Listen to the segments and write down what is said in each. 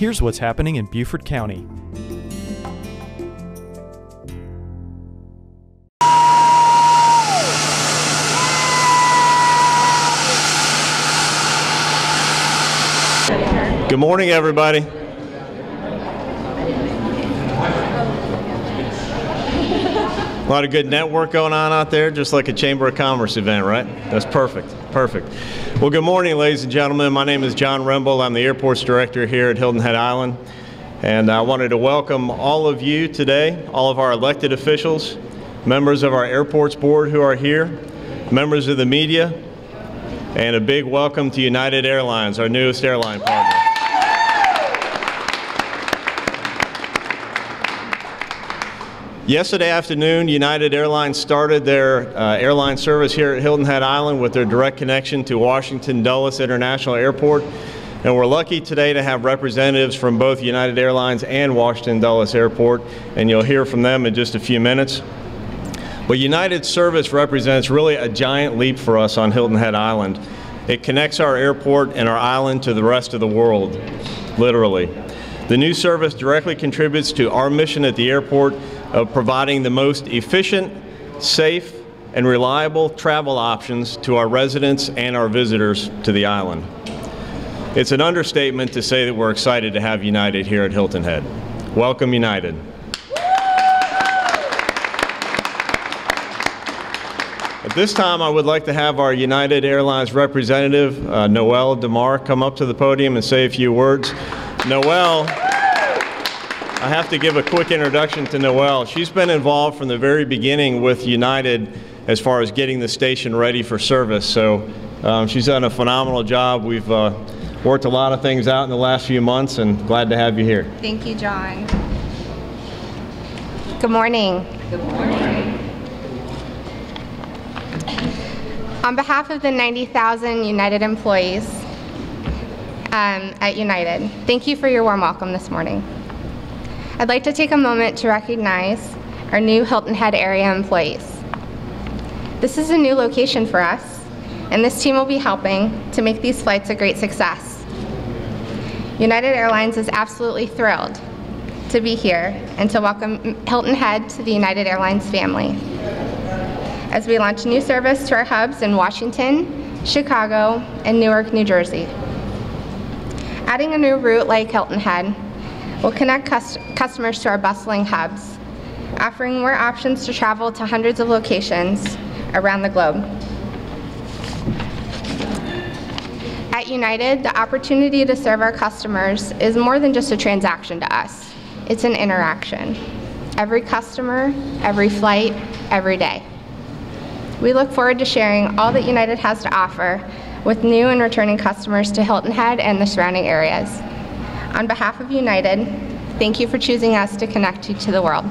here's what's happening in Beaufort County. Good morning, everybody. A lot of good network going on out there, just like a Chamber of Commerce event, right? That's perfect, perfect. Well, good morning, ladies and gentlemen. My name is John Rembold. I'm the Airports Director here at Hilton Head Island. And I wanted to welcome all of you today, all of our elected officials, members of our Airports Board who are here, members of the media, and a big welcome to United Airlines, our newest airline partner. Yesterday afternoon, United Airlines started their airline service here at Hilton Head Island with their direct connection to Washington Dulles International Airport. And we're lucky today to have representatives from both United Airlines and Washington Dulles Airport, and you'll hear from them in just a few minutes. But United's service represents really a giant leap for us on Hilton Head Island. It connects our airport and our island to the rest of the world, literally. The new service directly contributes to our mission at the airport of providing the most efficient, safe, and reliable travel options to our residents and our visitors to the island. It's an understatement to say that we're excited to have United here at Hilton Head. Welcome, United. At this time, I would like to have our United Airlines representative, Noelle DeMar, come up to the podium and say a few words. Noelle, I have to give a quick introduction to Noelle. She's been involved from the very beginning with United as far as getting the station ready for service. So she's done a phenomenal job. We've worked a lot of things out in the last few months, and glad to have you here. Thank you, John. Good morning. Good morning. On behalf of the 90,000 United employees at United, thank you for your warm welcome this morning. I'd like to take a moment to recognize our new Hilton Head area employees. This is a new location for us, and this team will be helping to make these flights a great success. United Airlines is absolutely thrilled to be here and to welcome Hilton Head to the United Airlines family as we launch a new service to our hubs in Washington, Chicago, and Newark, New Jersey. Adding a new route like Hilton Head will connect customers to our bustling hubs, offering more options to travel to hundreds of locations around the globe. At United, the opportunity to serve our customers is more than just a transaction to us. It's an interaction. Every customer, every flight, every day. We look forward to sharing all that United has to offer with new and returning customers to Hilton Head and the surrounding areas. On behalf of United, thank you for choosing us to connect you to the world.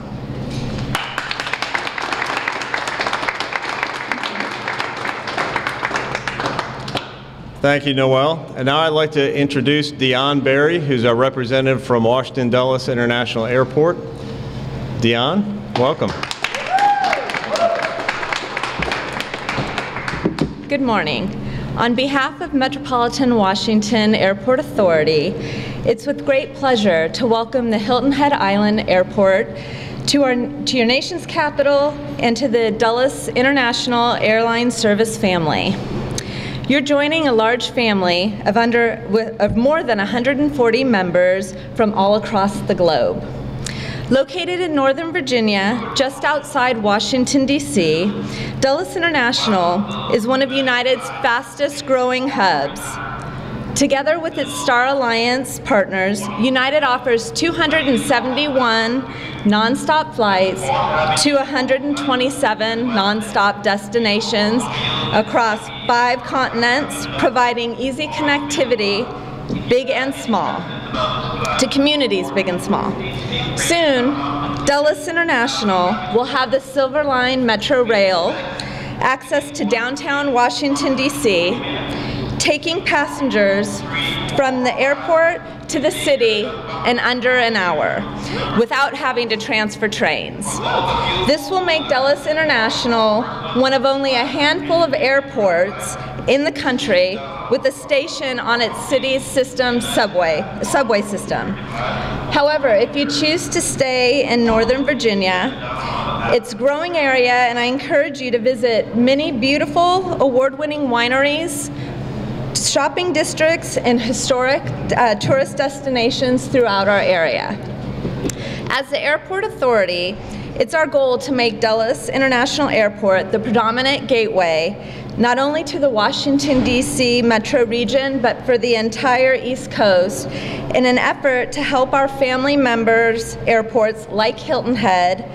Thank you, Noelle. And now I'd like to introduce Deanne Berry, who's our representative from Washington Dulles International Airport. Deanne, welcome. Good morning. On behalf of Metropolitan Washington Airport Authority, it's with great pleasure to welcome the Hilton Head Island Airport to your nation's capital and to the Dulles International Airlines service family. You're joining a large family of more than 140 members from all across the globe. Located in Northern Virginia, just outside Washington, D.C., Dulles International is one of United's fastest growing hubs. Together with its Star Alliance partners, United offers 271 nonstop flights to 127 nonstop destinations across 5 continents, providing easy connectivity, big and small, to communities big and small. Soon, Dulles International will have the Silver Line Metro Rail access to downtown Washington, D.C., taking passengers from the airport to the city in under an hour without having to transfer trains. This will make Dulles International one of only a handful of airports in the country with a station on its city's subway system. However, if you choose to stay in Northern Virginia, it's a growing area, and I encourage you to visit many beautiful award-winning wineries, shopping districts, and historic tourist destinations throughout our area. As the airport authority, it's our goal to make Dulles International Airport the predominant gateway not only to the Washington, D.C. metro region, but for the entire East Coast in an effort to help our family members' airports like Hilton Head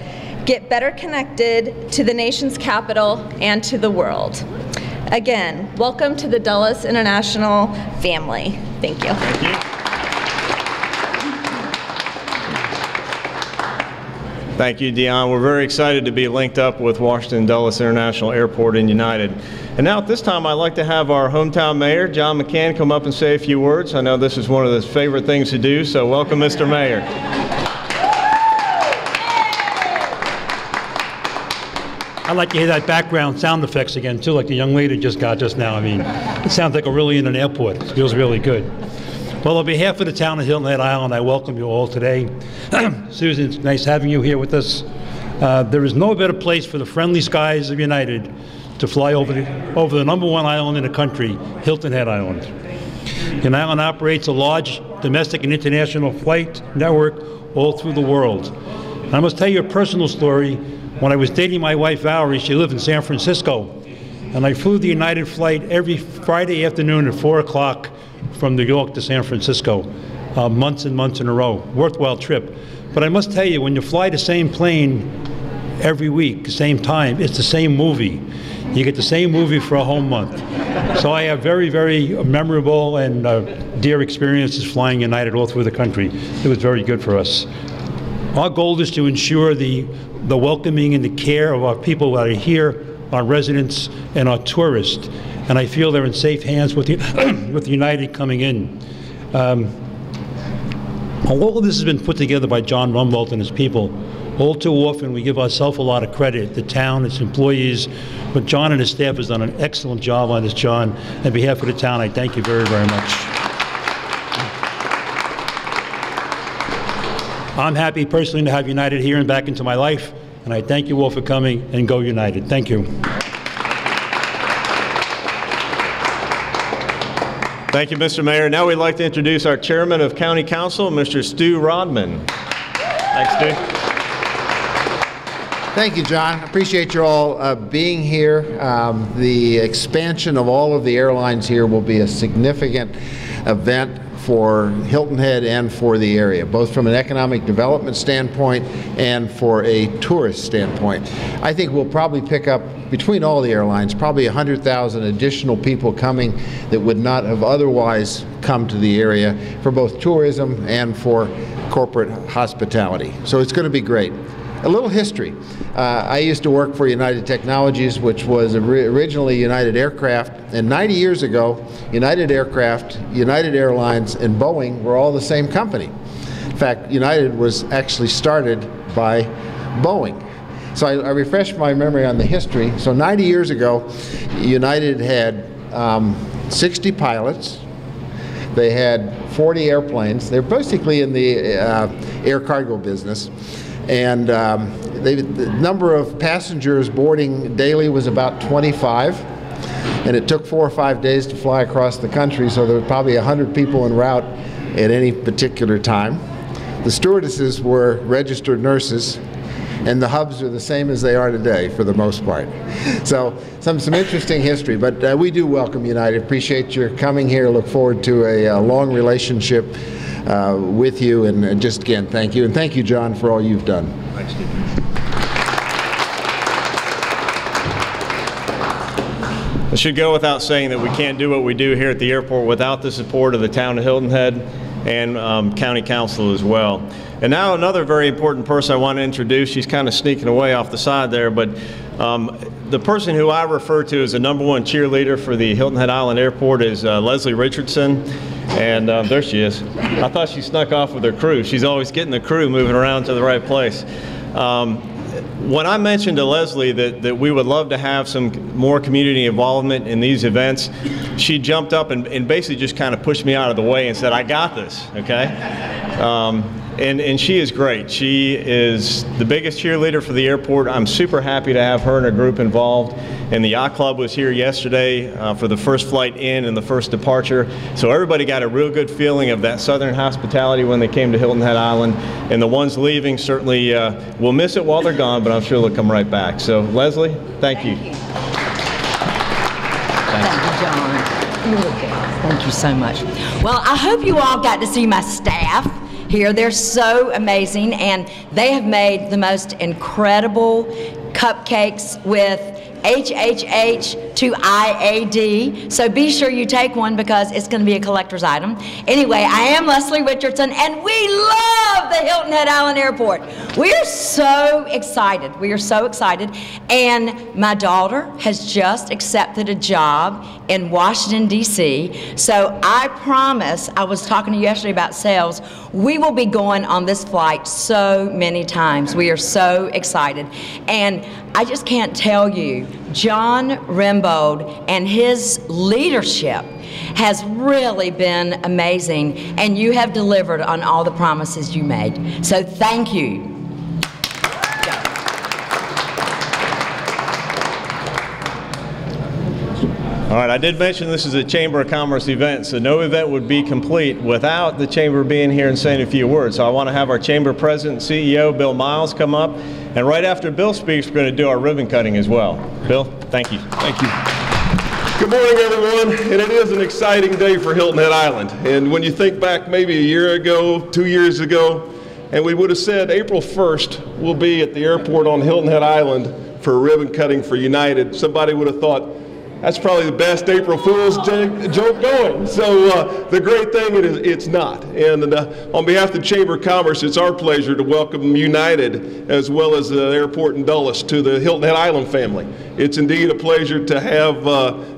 get better connected to the nation's capital and to the world. Again, welcome to the Dulles International family. Thank you. Thank you. Thank you, Deanne. We're very excited to be linked up with Washington Dulles International Airport and United. And now at this time, I'd like to have our hometown mayor, John McCann, come up and say a few words. I know this is one of his favorite things to do, so welcome, Mr. Mayor. I'd like to hear that background sound effects again, too, like the young lady just got just now. I mean, it sounds like we're really in an airport. It feels really good. Well, on behalf of the town of Hilton Head Island, I welcome you all today. Susan, it's nice having you here with us. There is no better place for the friendly skies of United to fly over the #1 island in the country, Hilton Head Island. United Island operates a large domestic and international flight network all through the world. And I must tell you a personal story. When I was dating my wife, Valerie, she lived in San Francisco, and I flew the United flight every Friday afternoon at 4 o'clock from New York to San Francisco, months and months in a row. Worthwhile trip. But I must tell you, when you fly the same plane every week, same time, it's the same movie. You get the same movie for a whole month. So I have very, very memorable and dear experiences flying United all through the country. It was very good for us. Our goal is to ensure the welcoming and the care of our people that are here, our residents and our tourists. And I feel they're in safe hands with with United coming in. All of this has been put together by John Rembold and his people. All too often we give ourselves a lot of credit, the town, its employees, but John and his staff has done an excellent job on this, John. On behalf of the town, I thank you very, very much. I'm happy personally to have United here and back into my life, and I thank you all for coming, and go United. Thank you. Thank you, Mr. Mayor. Now we'd like to introduce our Chairman of County Council, Mr. Stu Rodman. Thanks, Stu. Thank you, John. I appreciate you all being here. The expansion of all of the airlines here will be a significant event for Hilton Head and for the area, both from an economic development standpoint and for a tourist standpoint. I think we'll probably pick up, between all the airlines, probably 100,000 additional people coming that would not have otherwise come to the area for both tourism and for corporate hospitality. So it's going to be great. A little history. I used to work for United Technologies, which was originally United Aircraft, and 90 years ago, United Aircraft, United Airlines, and Boeing were all the same company. In fact, United was actually started by Boeing. So I refreshed my memory on the history. So 90 years ago, United had 60 pilots. They had 40 airplanes. They're basically in the air cargo business. And the number of passengers boarding daily was about 25. And it took 4 or 5 days to fly across the country, so there were probably 100 people en route at any particular time. The stewardesses were registered nurses, and the hubs are the same as they are today for the most part. So some interesting history, but we do welcome United. Appreciate your coming here. Look forward to a long relationship with you, and just again, thank you. And thank you, John, for all you've done. Thanks, Steve. It should go without saying that we can't do what we do here at the airport without the support of the town of Hilton Head and County Council as well. And now another very important person I want to introduce. She's kind of sneaking away off the side there, but the person who I refer to as the #1 cheerleader for the Hilton Head Island Airport is Leslie Richardson. And there she is. I thought she snuck off with her crew. She's always getting the crew moving around to the right place. when I mentioned to Leslie that we would love to have some more community involvement in these events, she jumped up and basically just kind of pushed me out of the way and said, I got this, okay? And she is great. She is the biggest cheerleader for the airport. I'm super happy to have her and her group involved. And the yacht club was here yesterday for the first flight in and the first departure. So everybody got a real good feeling of that Southern hospitality when they came to Hilton Head Island. And the ones leaving certainly will miss it while they're gone, but I'm sure they'll come right back. So Leslie, thank you. Thank you, John. You're the best. Thank you so much. Well, I hope you all got to see my staff here. They're so amazing, and they have made the most incredible cupcakes with HHH to IAD. So be sure you take one because it's going to be a collector's item. Anyway, I am Leslie Richardson, and we love the Hilton Head Island Airport. We are so excited. We are so excited. And my daughter has just accepted a job in Washington, D.C. So I promise, I was talking to you yesterday about sales, we will be going on this flight so many times. We are so excited. And I just can't tell you, John Rembold and his leadership has really been amazing, and you have delivered on all the promises you made. So thank you. All right, I did mention this is a Chamber of Commerce event, so no event would be complete without the Chamber being here and saying a few words. So I want to have our Chamber President and CEO, Bill Miles, come up. And right after Bill speaks, we're going to do our ribbon cutting as well. Bill, thank you. Thank you. Good morning, everyone. And it is an exciting day for Hilton Head Island. And when you think back maybe a year ago, 2 years ago, and we would have said April 1st, we'll be at the airport on Hilton Head Island for a ribbon cutting for United, somebody would have thought, that's probably the best April Fool's joke going. So the great thing is it's not. And on behalf of the Chamber of Commerce, it's our pleasure to welcome United as well as the airport in Dulles to the Hilton Head Island family. It's indeed a pleasure to have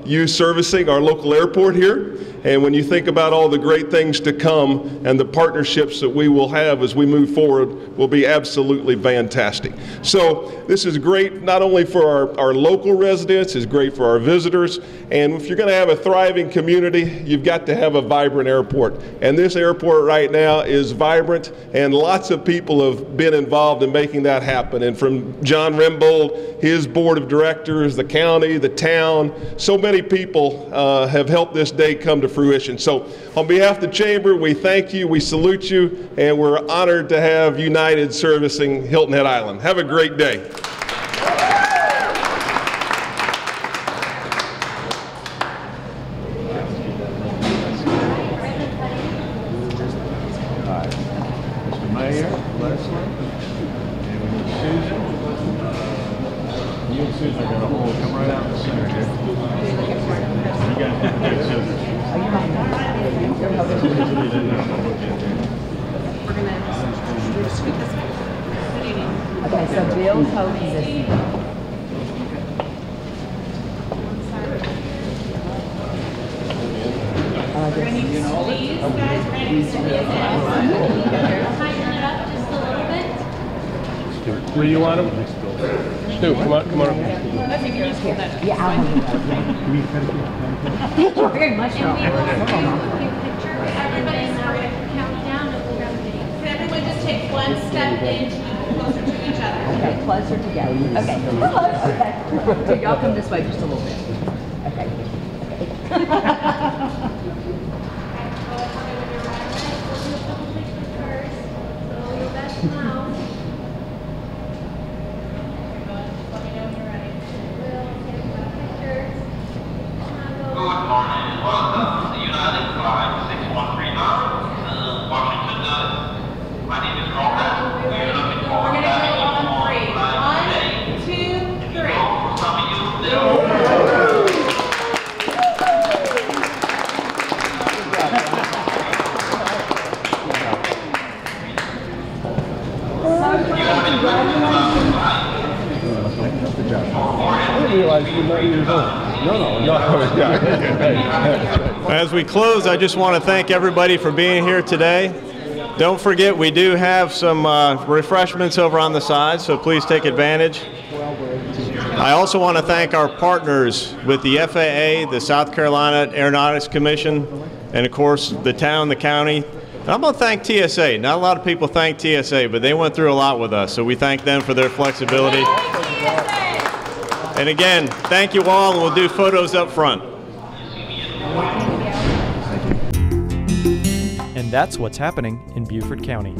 you servicing our local airport here. And when you think about all the great things to come and the partnerships that we will have as we move forward will be absolutely fantastic. So this is great not only for our local residents, it's great for our visitors, and if you're going to have a thriving community, you've got to have a vibrant airport. And this airport right now is vibrant, and lots of people have been involved in making that happen. And from John Rembold, his board of directors, the county, the town, so many people have helped this day come to fruition. So on behalf of the Chamber, we thank you, we salute you, and we're honored to have United servicing Hilton Head Island. Have a great day. Mr. Mayor, Leslie, and Susan. You and Susan are going to hold. Come right out in the center here. You guys have to take scissors. Okay, so Bill's holding this. These guys are going to tighten it up just a little bit. Where do you want them? Stu, come on, come on. Okay, can you just hold that up? Yeah, I'll hold it. Thank you very much. And we will do a quick picture. Everybody, and now we're going to count down and we'll grab a video. Can everyone just take one step in closer to each other? Okay, closer together. Okay. Hello. Okay. So y'all come this way just a little bit. Okay. As we close, I just want to thank everybody for being here today. Don't forget, we do have some refreshments over on the side, so please take advantage. I also want to thank our partners with the FAA, the South Carolina Aeronautics Commission, and of course the town, the county. And I'm going to thank TSA. Not a lot of people thank TSA, but they went through a lot with us, so we thank them for their flexibility. And again, thank you all, and we'll do photos up front. And that's what's happening in Beaufort County.